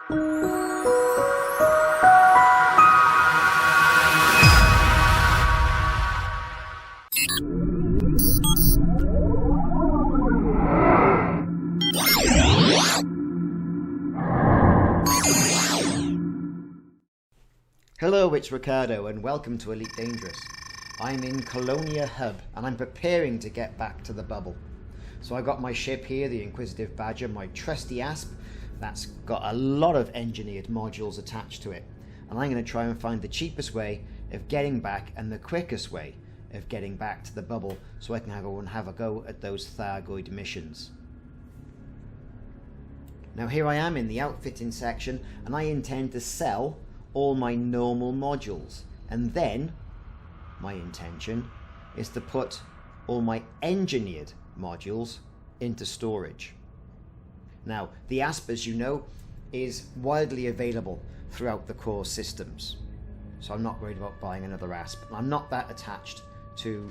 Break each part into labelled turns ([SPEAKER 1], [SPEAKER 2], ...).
[SPEAKER 1] Hello, it's Ricardo and welcome to Elite Dangerous. I'm in Colonia Hub and I'm preparing to get back to the bubble. So I got my ship here, the Inquisitive Badger, my trusty Asp, that's got a lot of engineered modules attached to it. And I'm going to try and find the cheapest way of getting back and the quickest way of getting back to the bubble so I can have a go at those Thargoid missions. Now here I am in the outfitting section and I intend to sell all my normal modules, and then my intention is to put all my engineered modules into storage. Now the Asp, as you know, is widely available throughout the core systems, so I'm not worried about buying another Asp. I'm not that attached to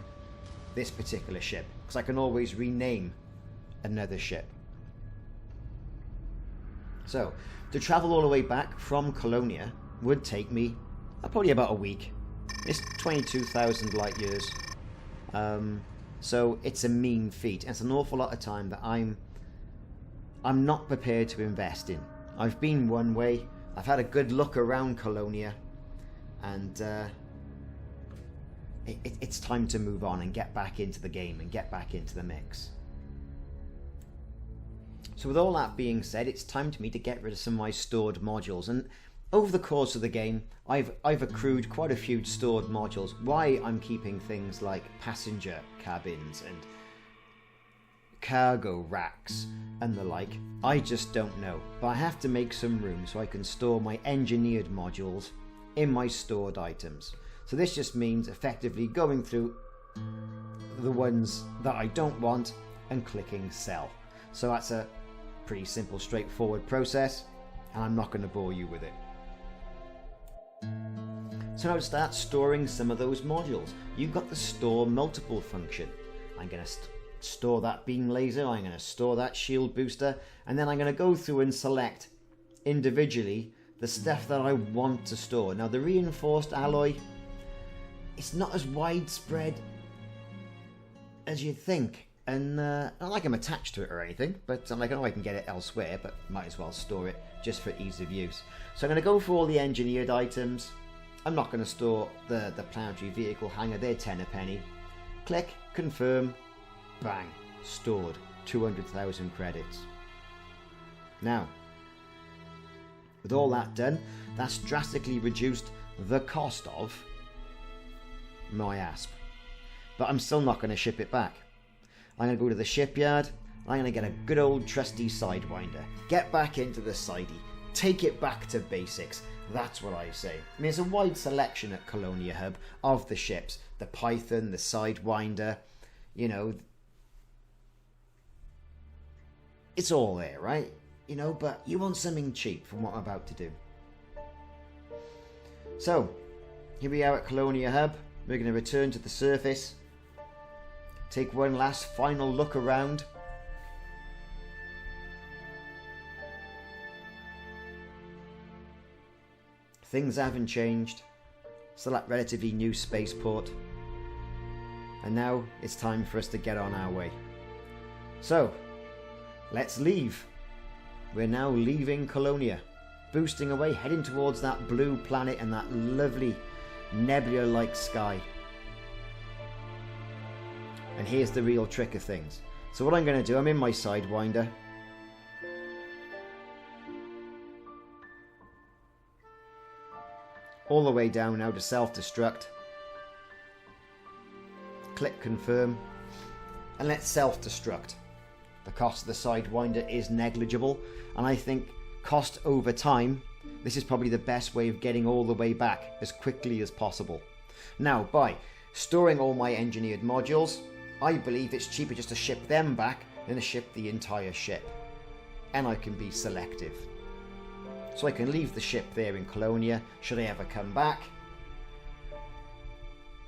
[SPEAKER 1] this particular ship because I can always rename another ship. So to travel all the way back from Colonia would take me probably about a week. It's 22,000 light years, so it's a mean feat. It's an awful lot of time that I'm not prepared to invest in. I've been one way, I've had a good look around Colonia, and it's time to move on and get back into the game and get back into the mix. So with all that being said, it's time for me to get rid of some of my stored modules, and over the course of the game, I've accrued quite a few stored modules. Why I'm keeping things like passenger cabins and cargo racks and the like, I just don't know. But I have to make some room so I can store my engineered modules in my stored items. So this just means effectively going through the ones that I don't want and clicking sell. So that's a pretty simple, straightforward process, and I'm not going to bore you with it. So now to start storing some of those modules, you've got the store multiple function. I'm going to store that beam laser, I'm going to store that shield booster, and then I'm going to go through and select individually the stuff that I want to store. Now the reinforced alloy, it's not as widespread as you think, and not like I'm attached to it or anything, but I know I can get it elsewhere, but might as well store it just for ease of use. So I'm going to go for all the engineered items. I'm not going to store the planetary vehicle hangar, they're 10 a penny. Click, confirm, bang, stored, 200,000 credits. Now, with all that done, that's drastically reduced the cost of my Asp. But I'm still not going to ship it back. I'm going to go to the shipyard, I'm going to get a good old trusty Sidewinder, get back into the sidey, take it back to basics. That's what I say. I mean, there's a wide selection at Colonia Hub of the ships. The Python, the Sidewinder, you know. It's all there, right? You know, but you want something cheap from what I'm about to do. So, here we are at Colonia Hub. We're going to return to the surface. Take one last final look around. Things haven't changed. Still that relatively new spaceport. And now it's time for us to get on our way. So, let's leave. We're now leaving Colonia, boosting away, heading towards that blue planet and that lovely Nebula-like sky. And here's the real trick of things. So what I'm going to do, I'm in my Sidewinder. All the way down now to self-destruct. Click confirm. And let's self-destruct. The cost of the Sidewinder is negligible. And I think cost over time, this is probably the best way of getting all the way back as quickly as possible. Now, by storing all my engineered modules, I believe it's cheaper just to ship them back than to ship the entire ship. And I can be selective. So I can leave the ship there in Colonia, should I ever come back.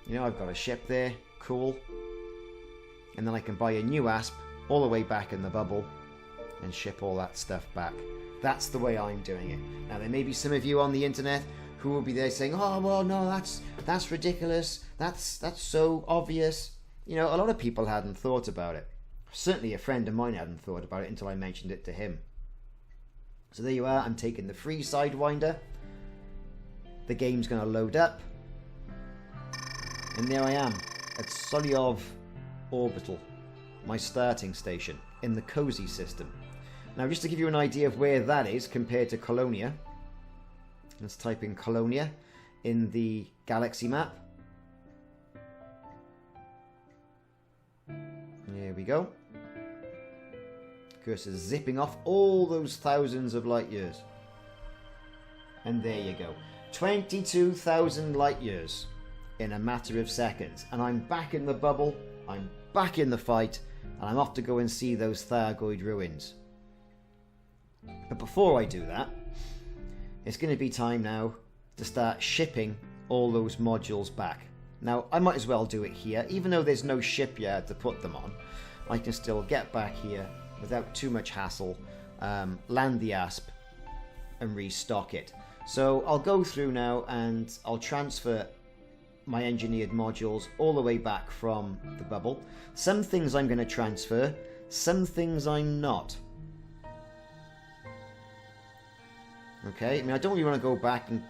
[SPEAKER 1] You know, I've got a ship there, cool. And then I can buy a new Asp all the way back in the bubble and ship all that stuff back. That's the way I'm doing it. Now, there may be some of you on the internet who will be there saying, oh, well, no, that's ridiculous. That's so obvious. You know, a lot of people hadn't thought about it. Certainly a friend of mine hadn't thought about it until I mentioned it to him. So there you are. I'm taking the free Sidewinder. The game's going to load up. And there I am at Solyov Orbital, my starting station in the Cozy system. Now, just to give you an idea of where that is compared to Colonia, let's type in Colonia in the galaxy map. There we go. Cursor zipping off all those thousands of light years. And there you go. 22,000 light years in a matter of seconds. And I'm back in the bubble, I'm back in the fight, and I'm off to go and see those Thargoid ruins. But before I do that, it's going to be time now to start shipping all those modules back. Now, I might as well do it here. Even though there's no shipyard to put them on, I can still get back here without too much hassle, land the ASP, and restock it. So I'll go through now and I'll transfer my engineered modules all the way back from the bubble. Some things I'm going to transfer, some things I'm not. Okay, I mean, I don't really want to go back and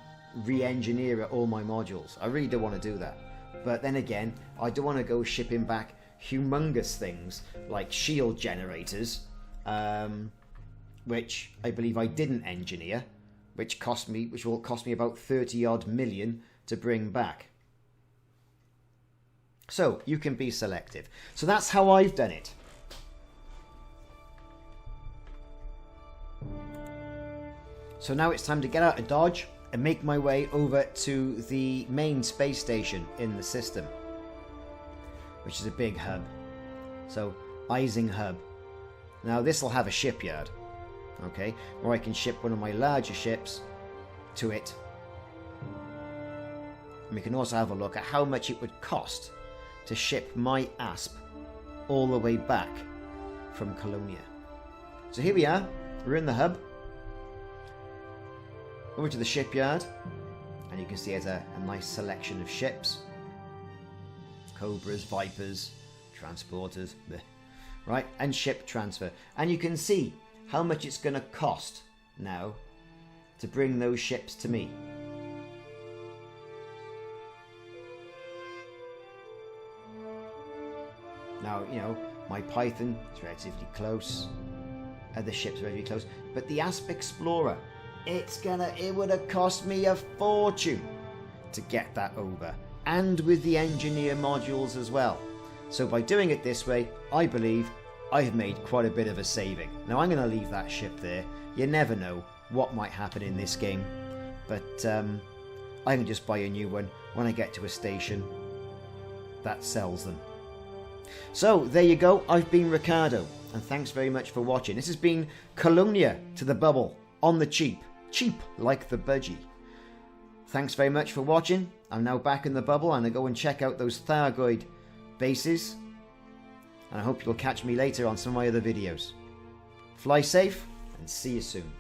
[SPEAKER 1] re-engineer all my modules. I really don't want to do that. But then again, I don't want to go shipping back humongous things like shield generators, which I believe I didn't engineer, which will cost me about 30 odd million to bring back. So you can be selective. So that's how I've done it. So now it's time to get out of Dodge and make my way over to the main space station in the system, which is a big hub. So Ising Hub. Now this will have a shipyard, okay, where I can ship one of my larger ships to it. And we can also have a look at how much it would cost to ship my ASP all the way back from Colonia. So here we are, we're in the hub. Over to the shipyard, and you can see it's a nice selection of ships. Cobras, Vipers, transporters, bleh. Right, and ship transfer. And you can see how much it's going to cost now to bring those ships to me. Now, you know, my Python is relatively close. Other ships are relatively close. But the Asp Explorer, it would have cost me a fortune to get that over. And with the engineer modules as well. So by doing it this way, I believe I have made quite a bit of a saving. Now I'm going to leave that ship there. You never know what might happen in this game. But I can just buy a new one when I get to a station that sells them. So there you go. I've been Ricardo. And thanks very much for watching. This has been Colonia to the Bubble on the cheap. Cheap like the budgie. Thanks very much for watching. I'm now back in the bubble and I go and check out those Thargoid bases. And I hope you'll catch me later on some of my other videos. Fly safe and see you soon.